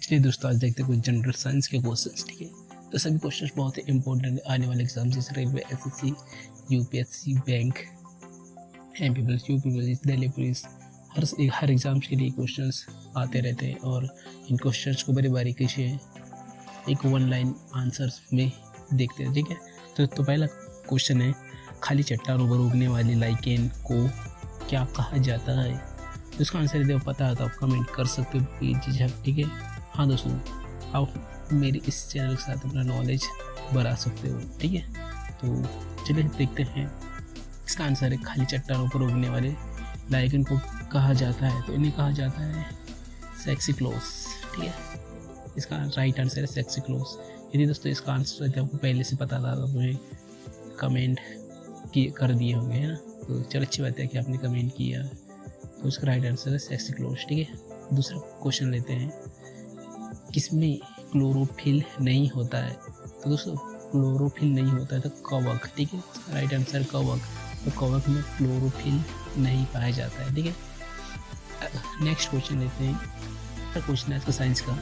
चलिए दोस्तों, आज देखते हैं कुछ जनरल साइंस के क्वेश्चंस। ठीक है, तो सभी क्वेश्चंस बहुत ही इंपॉर्टेंट आने वाले एग्जाम जैसे railway, SSC, UPSC, bank, MP police, UP police, Delhi police, हर एग्जाम्स के लिए क्वेश्चंस आते रहते हैं और इन क्वेश्चंस को बड़ी बारीकी से एक वन लाइन आंसर्स में देखते हैं। ठीक है, तो पहला क्वेश्चन है, खाली चट्टानों पर उगने वाली लाइकेन को क्या कहा जाता है? तो इसका आंसर यदि पता है तो आप कमेंट कर सकते हो बेझिझक। ठीक है, हाँ दोस्तों, आप मेरे इस चैनल के साथ अपना नॉलेज बढ़ा सकते हो। ठीक है, तो चलिए देखते हैं। इसका आंसर है, खाली चट्टानों पर उगने वाले लाइकेन को कहा जाता है, तो इन्हें कहा जाता है सेक्सिक्लोस। ठीक है, इसका राइट आंसर है सेक्सिक्लोस। यदि दोस्तों इसका आंसर यदि आपको पहले से पता था तो मुझे कमेंट कर दिए होंगे, है ना। तो चलो, अच्छी बात है कि आपने कमेंट किया। तो उसका राइट आंसर है सेक्सिक्लोस। ठीक है, दूसरा क्वेश्चन लेते हैं, किसमें क्लोरोफिल नहीं होता है? तो दोस्तों क्लोरोफिल नहीं होता है तो कवक। ठीक है, राइट आंसर कवक। तो कवक में क्लोरोफिल नहीं पाया जाता है। ठीक है, नेक्स्ट क्वेश्चन लेते हैं। क्वेश्चन है इसका साइंस का,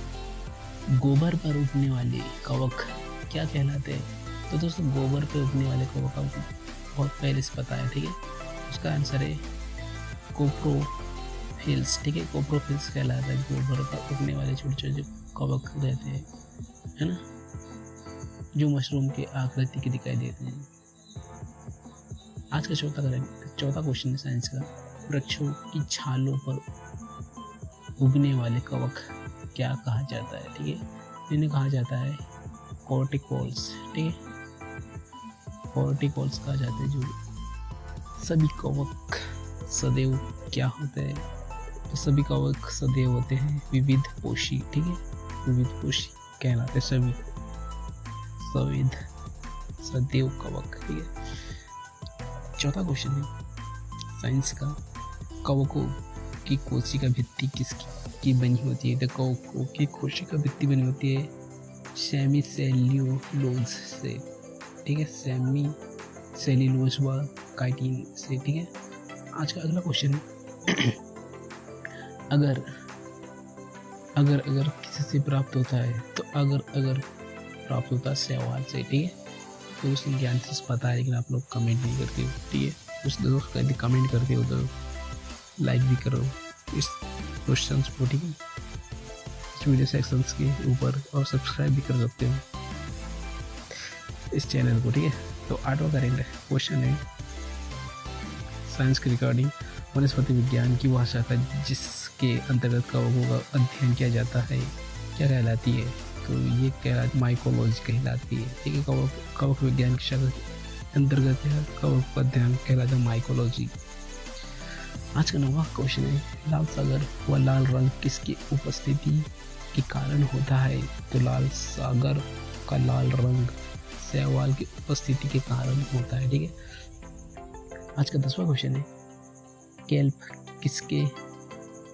गोबर पर उगने वाले कवक क्या कहलाते हैं? तो दोस्तों गोबर पर उगने वाले कवक आपको बहुत पहले से पता है। ठीक है, उसका आंसर है कोप्रोफिल्स। ठीक है, कोप्रोफिल्स कहलाता है गोबर पर उगने वाले छोटे छोटे जो कवक रहते हैं, है ना, जो मशरूम के आकृति के दिखाई देते हैं। आज का चौथा क्वेश्चन है साइंस का, वृक्षों की छालों पर उगने वाले कवक क्या कहा जाता है? ठीक है, इन्हें कहा जाता है कॉर्टिकोल्स। ठीक है, कॉर्टिकोल्स कहा जाता है। जो सभी कवक सदैव क्या होते हैं? तो सभी कवक सदैव होते हैं विविध पोषी। ठीक है, विविध पोषी कहलाते सभी सदैव कवक। ठीक है, चौथा क्वेश्चन है साइंस का, कवकों की कोशिका भित्ति किसकी बनी होती है? तो कवकों की कोशिका भित्ति बनी होती है सेमी सेल्यूलोज से। ठीक है, सेमी सेल्यूलोज व काइटिन से। ठीक है, आज का अगला क्वेश्चन है, अगर किसी से प्राप्त होता है तो अगर प्राप्त होता है शैवाल से। ठीक है, तो उसमें ज्ञान से पता है लेकिन आप लोग कमेंट नहीं करते हो। ठीक है, उस दोस्त यदि कमेंट करते हो तो लाइक भी करो इस क्वेश्चन को। ठीक है, इस वीडियो सेक्शंस के ऊपर, और सब्सक्राइब भी कर सकते हो इस चैनल को। ठीक है, तो आठवां करेंगे क्वेश्चन है साइंस के रिगार्डिंग, वनस्पति विज्ञान की वह शाखा जिसके अंतर्गत कवकों का अध्ययन किया जाता है क्या कहलाती है? तो ये कहलाती माइकोलॉजी कहलाती है। ठीक है, कवक विज्ञान की शाखा के अंतर्गत है कवक का अध्ययन कहलाता है माइकोलॉजी। आज का 9वां क्वेश्चन है, लाल सागर व लाल रंग किसकी उपस्थिति के कारण होता है? तो लाल सागर का लाल रंग शैवाल की उपस्थिति के कारण होता है। ठीक है, आज का 10वां क्वेश्चन है, केल्प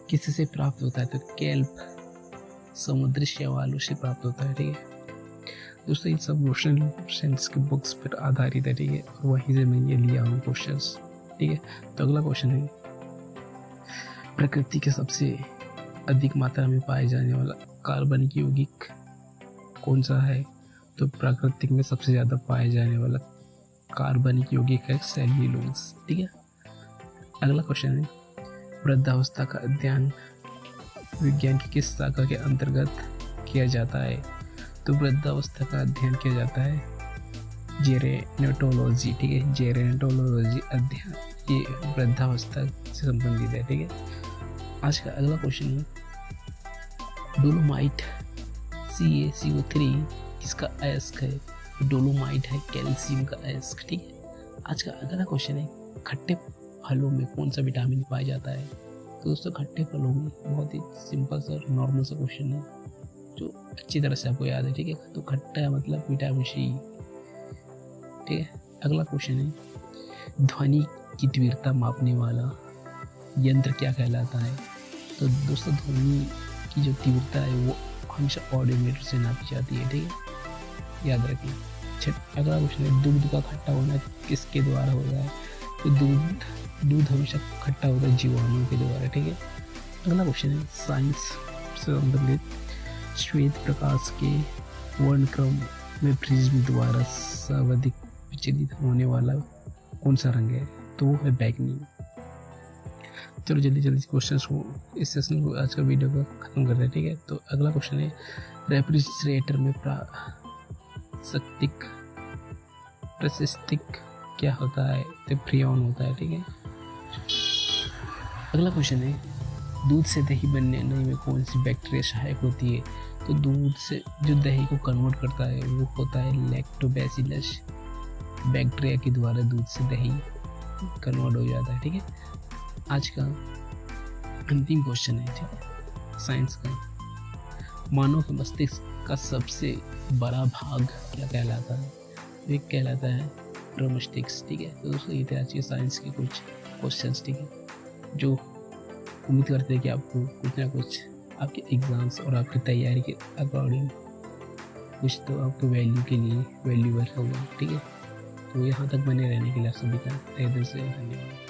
किससे प्राप्त होता है? तो केल्प समुद्री शैवालों से प्राप्त होता है। ठीक है दोस्तों, इन सब क्वेश्चन के बुक्स पर आधारित है। ठीक है, और वहीं से मैं ये लिया हूँ क्वेश्चंस। ठीक है, तो अगला क्वेश्चन है, प्रकृति के सबसे अधिक मात्रा में पाए जाने वाला कार्बनिक यौगिक कौन सा है? तो प्राकृतिक में सबसे ज़्यादा पाए जाने वाला कार्बनिक यौगिक है सेल्यूलोज। ठीक है, अगला क्वेश्चन है, वृद्धावस्था का अध्ययन विज्ञान की किस शाखा के अंतर्गत किया जाता है? तो वृद्धावस्था का अध्ययन किया जाता है जेरेनेटोलॉजी। ठीक है, जेरेनेटोलॉजी अध्ययन ये वृद्धावस्था से संबंधित है। ठीक है, आज का अगला क्वेश्चन है, डोलोमाइट CaCO3 किसका अयस्क है? डोलोमाइट है कैल्शियम का अयस्क। ठीक है, आज का अगला क्वेश्चन है, खट्टे फलों में कौन सा विटामिन पाया जाता है? तो दोस्तों खट्टे फलों में बहुत ही सिंपल सा नॉर्मल सा क्वेश्चन है जो अच्छी तरह से आपको याद है। ठीक है, तो खट्टा मतलब विटामिन C। ठीक है, अगला क्वेश्चन है, ध्वनि की तीव्रता मापने वाला यंत्र क्या कहलाता है? तो दोस्तों ध्वनि की जो तीव्रता है वो हमेशा ऑडियोमीटर से नापी जाती है। ठीक है, याद रखिए। अगला क्वेश्चन है, दूध का खट्टा होना किसके द्वारा होता है? तो दूध हमेशा खट्टा होता है जीवाणुओं के द्वारा। ठीक है, अगला क्वेश्चन है साइंस से संबंधित, श्वेत प्रकाश के वर्णक्रम में प्रिज्म द्वारा सर्वाधिक विचलित होने वाला कौन सा रंग है? तो वो है बैंगनी। चलो जल्दी जल्दी क्वेश्चन को, इस सेशन को, आज का वीडियो को खत्म कर हैं, ठीक है। तो अगला क्वेश्चन है, रेफ्रिजरेटर में प्रशिस्तिक क्या होता है? तो फ्रीऑन होता है, ठीक है। अगला क्वेश्चन है, दूध से दही बनने में कौन सी बैक्टीरिया सहायक होती है? तो दूध से जो दही को कन्वर्ट करता है वो होता है लैक्टोबैसिलस बैक्टीरिया के द्वारा दूध से दही कन्वर्ट हो जाता है, ठीक है। आज का अंतिम क्वेश्चन है, ठीक है, साइंस का। मानव के मस्तिष्क का सबसे बड़ा भाग क्या कहलाता है? ये कहलाता है ब्रोमस्टिक्स, ठीक है। तो दोस्तों ये थे आज के साइंस के कुछ क्वेश्चंस, ठीक है, जो उम्मीद करते हैं कि आपको कुछ ना कुछ आपके एग्ज़ाम्स और आपकी तैयारी के अकॉर्डिंग कुछ तो आपके वैल्यू के लिए वैल्यूबल होगा, ठीक है। तो यहाँ तक बने रहने के लिए आप सभी का तहे दिल से धन्यवाद।